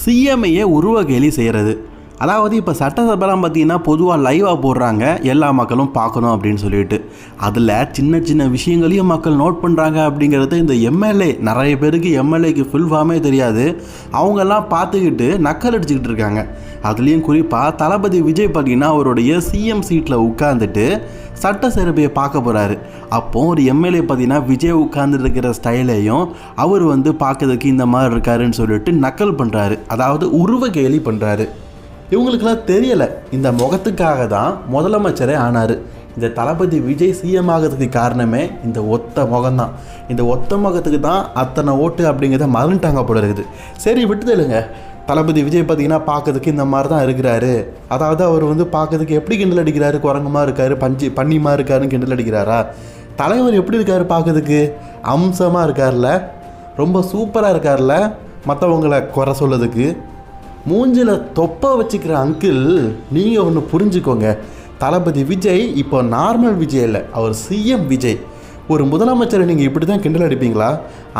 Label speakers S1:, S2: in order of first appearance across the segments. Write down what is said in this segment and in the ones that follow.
S1: சிஎம்ஐயை உருவ கேலி செய்கிறது. அதாவது இப்போ சட்டசபைலாம் பார்த்தீங்கன்னா பொதுவாக லைவாக போடுறாங்க, எல்லா மக்களும் பார்க்கணும் அப்படின்னு சொல்லிட்டு. அதில் சின்ன சின்ன விஷயங்களையும் மக்கள் நோட் பண்ணுறாங்க அப்படிங்கிறது இந்த எம்எல்ஏ, நிறைய பேருக்கு எம்எல்ஏக்கு ஃபுல் ஃபார்மே தெரியாது. அவங்கெல்லாம் பார்த்துக்கிட்டு நக்கல் அடிச்சுக்கிட்டு இருக்காங்க. அதுலேயும் குறிப்பாக தளபதி விஜய் பார்த்தீங்கன்னா அவருடைய சிஎம் சீட்டில் உட்காந்துட்டு சட்டசபையை பார்க்க போகிறாரு. அப்போது ஒரு எம்எல்ஏ பார்த்தீங்கன்னா விஜய் உட்கார்ந்துட்டு இருக்கிற ஸ்டைலையும் அவர் பார்க்கறதுக்கு இந்த மாதிரி இருக்காருன்னு சொல்லிட்டு நக்கல் பண்ணுறாரு, அதாவது உருவ கேலி பண்ணுறாரு. இவங்களுக்கெல்லாம் தெரியலை, இந்த முகத்துக்காக தான் முதலமைச்சரே ஆனார். இந்த தளபதி விஜய் சிஎம் ஆகிறதுக்கு காரணமே இந்த ஒத்த முகம்தான். இந்த ஒத்த முகத்துக்கு தான் அத்தனை ஓட்டு அப்படிங்கிறத மறந்துட்டாங்க போல இருக்குது. சரி விட்டுதலுங்க, தளபதி விஜய் பார்த்தீங்கன்னா பார்க்கறதுக்கு இந்த மாதிரி தான் இருக்கிறாரு. அதாவது அவர் பார்க்கறதுக்கு எப்படி கிண்டல் அடிக்கிறாரு, குரங்குமா இருக்காரு, பண்ணிமா இருக்காருன்னு கிண்டல் அடிக்கிறாரா? தலைவர் எப்படி இருக்காரு பார்க்கறதுக்கு? அம்சமாக இருக்கார்ல, ரொம்ப சூப்பராக இருக்கார்ல. மற்றவங்களை குறை சொல்லதுக்கு மூஞ்சில் தொப்பை வச்சுக்கிற அங்கிள், நீங்கள் ஒன்று புரிஞ்சுக்கோங்க. தளபதி விஜய் இப்போ நார்மல் விஜய் இல்லை, அவர் சிஎம் விஜய். ஒரு முதலமைச்சரை நீங்கள் இப்படி தான் கிண்டல் அடிப்பீங்களா?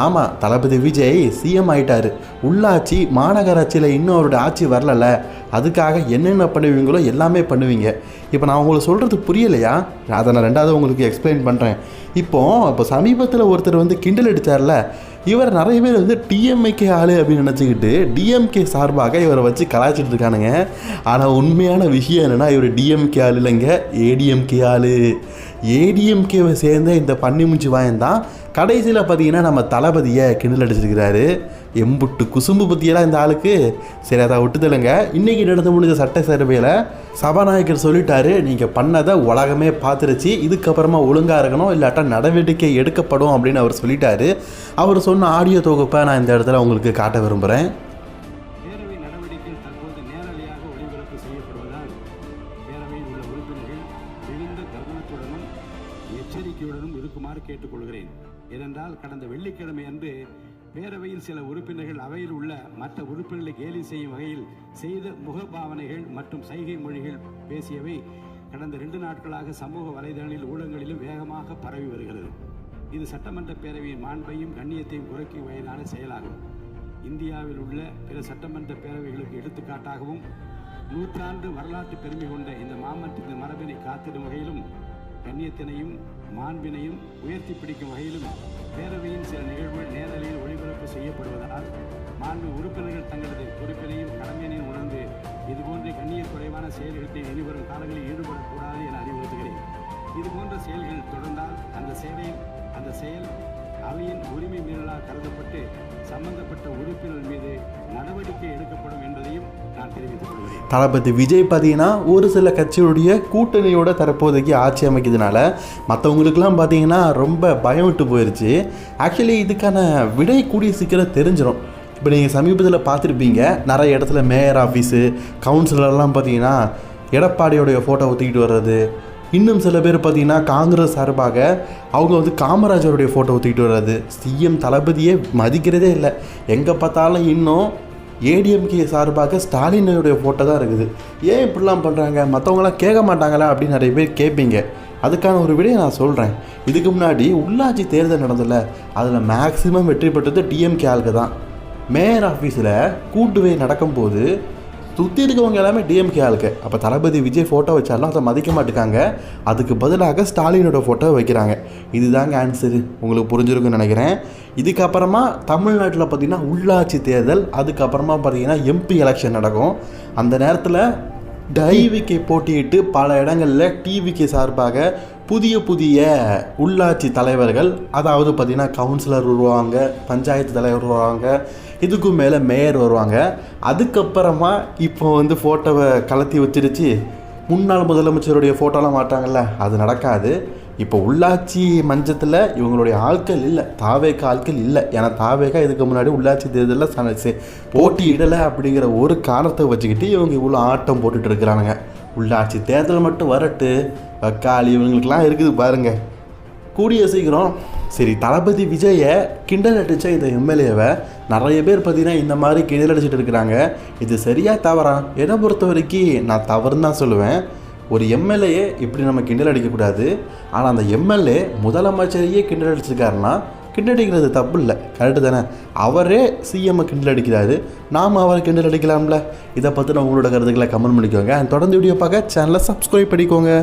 S1: ஆமாம், தளபதி விஜய் சிஎம் ஆகிட்டார். உள்ளாட்சி மாநகராட்சியில் இன்னும் அவருடைய ஆட்சி வரலை, அதுக்காக என்னென்ன பண்ணுவீங்களோ எல்லாமே பண்ணுவீங்க. இப்போ நான் உங்களுக்கு சொல்கிறது புரியலையா? அதை நான் ரெண்டாவது உங்களுக்கு எக்ஸ்பிளைன் பண்ணுறேன். இப்போ சமீபத்தில் ஒருத்தர் கிண்டல் அடித்தார்ல, இவர் நிறைய பேர் டிஎம்கே ஆளு அப்படின்னு நினச்சிக்கிட்டு டிஎம்கே சார்பாக இவரை வச்சு கலாய்ச்சிட்டு இருக்கானுங்க. ஆனால் உண்மையான விஷயம் என்னென்னா, இவர் டிஎம்கே ஆள் இல்லைங்க, ஏடிஎம்கே ஆளு. ஏடிஎம்கேவை சேர்ந்த இந்த பன்னிமுஞ்சி வாயந்தான் கடைசியில் பார்த்தீங்கன்னா நம்ம தளபதியை கிண்டல் அடிச்சிருக்கிறாரு. எம்புட்டு குசும்பு பற்றியெல்லாம் இந்த ஆளுக்கு. சரி, அதை விட்டுதலுங்க. இன்றைக்கி நடந்து முடிஞ்ச சட்டசபையில் சபாநாயகர் சொல்லிட்டாரு, நீங்கள் பண்ணதை உலகமே பார்த்துருச்சு, இதுக்கப்புறமா ஒழுங்காக இருக்கணும், இல்லாட்டா நடவடிக்கை எடுக்கப்படும் அப்படின்னு அவர் சொல்லிட்டாரு. அவர் சொன்ன ஆடியோ தொகுப்பை நான் இந்த இடத்துல உங்களுக்கு காட்ட விரும்புகிறேன்.
S2: பேரவை நடவடிக்கைகள் தற்போது நேரடியாக ஒளிபரப்பு செய்யப்படுவதால் பேரவையில் உள்ள உறுப்பினர்கள் மிகுந்த கவனத்துடனும் எச்சரிக்கையுடனும் இருக்குமாறு கேட்டுக்கொள்கிறேன். ஏனென்றால் கடந்த வெள்ளிக்கிழமை அன்று பேரவையில் சில உறுப்பினர்கள் அவையில் உள்ள மற்ற உறுப்பினர்களை கேலி செய்யும் வகையில் செய்த முகபாவனைகள் மற்றும் சைகை மொழிகள் பேசியவை கடந்த 2 நாட்களாக சமூக வலைதளங்களில் ஊடகங்களிலும் வேகமாக பரவி வருகிறது. இது சட்டமன்ற பேரவையின் மாண்பையும் கண்ணியத்தையும் குறைக்கும் வகையிலான செயலாகும். இந்தியாவில் உள்ள பிற சட்டமன்ற பேரவைகளுக்கு எடுத்துக்காட்டாகவும் நூற்றாண்டு வரலாற்று பெருமை கொண்ட இந்த மாமன்றத்தின் மரபினை காத்திடும் வகையிலும் கண்ணியத்தினையும் மாண்பினையும் உயர்த்தி பிடிக்கும் வகையிலும் பேரவையின் சில நிகழ்வுகள் நேரலையில் ஒளிபரப்பு செய்யப்படுவதால் மாண்பு உறுப்பினர்கள் தங்களது பொறுப்பினையும் கடமையினையும் உணர்ந்து இதுபோன்ற கண்ணிய குறைவான செயல்களில் இனிவரும் காலங்களில் ஈடுபடக்கூடாது என அறிவுறுத்துகிறேன். இதுபோன்ற செயல்கள் தொடர்ந்தால் அந்த செயல் அவையின் உரிமை மீறலாக கருதப்பட்டு சம்பந்தப்பட்ட உறுப்பினர் மீது நடவடிக்கை எடுக்கப்படும் என்பதையும் நான் தெரிவித்துக் கொள்கிறேன்.
S1: தளபதி விஜய் பார்த்தீங்கன்னா ஒரு சில கட்சியுடைய கூட்டணியோட தற்போதைக்கு ஆட்சி அமைக்கிறதுனால மற்றவங்களுக்கெல்லாம் பார்த்தீங்கன்னா ரொம்ப பயம் விட்டு போயிடுச்சு. ஆக்சுவலி இதுக்கான விடை கூடிய சீக்கிரம் தெரிஞ்சிடும். இப்போ நீங்கள் சமீபத்தில் பார்த்துருப்பீங்க, நிறைய இடத்துல மேயர் ஆஃபீஸு, கவுன்சிலர்லாம் பார்த்தீங்கன்னா எடப்பாடியோடைய ஃபோட்டோ ஒத்திக்கிட்டு வர்றது. இன்னும் சில பேர் பார்த்தீங்கன்னா காங்கிரஸ் சார்பாக அவங்க காமராஜருடைய ஃபோட்டோ ஒத்திக்கிட்டு வர்றது. சிஎம் தளபதியே மதிக்கிறதே இல்லை. எங்கே பார்த்தாலும் இன்னும் ஏடிஎம்கே சார்பாக ஸ்டாலினுடைய ஃபோட்டோ தான் இருக்குது. ஏன் இப்படிலாம் பண்ணுறாங்க, மற்றவங்களாம் கேட்க மாட்டாங்களா அப்படின்னு நிறைய பேர் கேட்பீங்க. அதுக்கான ஒரு விடையை நான் சொல்கிறேன். இதுக்கு முன்னாடி உள்ளாட்சி தேர்தல் நடந்ததில்ல, அதில் மேக்ஸிமம் வெற்றி பெற்றது டிஎம்கே ஆளுக்கு தான். மேயர் ஆஃபீஸில் கூட்டுவே நடக்கும்போது சுற்றி இருக்கவங்க எல்லாமே டிஎம்கே ஆளுக்கு. அப்போ தளபதி விஜய் ஃபோட்டோ வச்சாலும் அதை மதிக்க மாட்டேங்காங்க, அதுக்கு பதிலாக ஸ்டாலினோட ஃபோட்டோ வைக்கிறாங்க. இதுதாங்க ஆன்சரு. உங்களுக்கு புரிஞ்சிருக்குன்னு நினைக்கிறேன். இதுக்கப்புறமா தமிழ்நாட்டில் பார்த்திங்கன்னா உள்ளாட்சி தேர்தல், அதுக்கப்புறமா பார்த்திங்கன்னா எம்பி எலெக்ஷன் நடக்கும். அந்த நேரத்தில் டிவிகே போட்டியிட்டு பல இடங்களில் டிவிகே சார்பாக புதிய உள்ளாட்சி தலைவர்கள், அதாவது பார்த்திங்கன்னா கவுன்சிலர் வருவாங்க, பஞ்சாயத்து தலைவர் வருவாங்க, இதுக்கும் மேலே மேயர் வருவாங்க. அதுக்கப்புறமா இப்போ ஃபோட்டோவை கலத்தி வச்சிருச்சு. முன்னாள் முதலமைச்சருடைய ஃபோட்டோலாம் மாட்டாங்கல்ல, அது நடக்காது. இப்போ உள்ளாட்சி மன்றத்தில் இவங்களுடைய ஆட்கள் இல்லை, தாவேக்கா ஆட்கள் இல்லை. ஏன்னா தாவேக்கா இதுக்கு முன்னாடி உள்ளாட்சி தேர்தலில் போட்டியிடலை அப்படிங்கிற ஒரு காரணத்தை வச்சுக்கிட்டு இவங்க இவ்வளோ ஆட்டம் போட்டுட்டு இருக்கிறானுங்க. உள்ளாட்சி தேர்தல் மட்டும் வரட்டு, வக்காளி இவங்களுக்கெல்லாம் இருக்குது பாருங்கள். கூடிய சீக்கிரம். சரி, தளபதி விஜயை கிண்டல் அடித்த இந்த எம்எல்ஏவை நிறைய பேர் பார்த்தீங்கன்னா இந்த மாதிரி கிண்டல் அடிச்சுட்டு இருக்கிறாங்க. இது சரியாக தவறா? என்னை பொறுத்த வரைக்கும் நான் தவறுன்னு தான் சொல்லுவேன். ஒரு எம்எல்ஏ இப்படி நம்ம கிண்டல் அடிக்கக்கூடாது. ஆனால் அந்த எம்எல்ஏ முதலமைச்சரையே கிண்டல் அடிச்சிருக்காருன்னா கிண்டல் அடிக்கிறது தப்பு இல்லை, கரெக்டு தானே? அவரே சிஎம்மை கிண்டல் அடிக்கிறாரு, நாம் அவரை கிண்டல் அடிக்கலாம்ல? இதை பற்றின உங்களோட கருத்துக்களை கமெண்ட் பண்ணிக்கோங்க. தொடர்ந்து வீடியோ பார்க்க சேனலை சப்ஸ்கிரைப் பண்ணிக்கோங்க.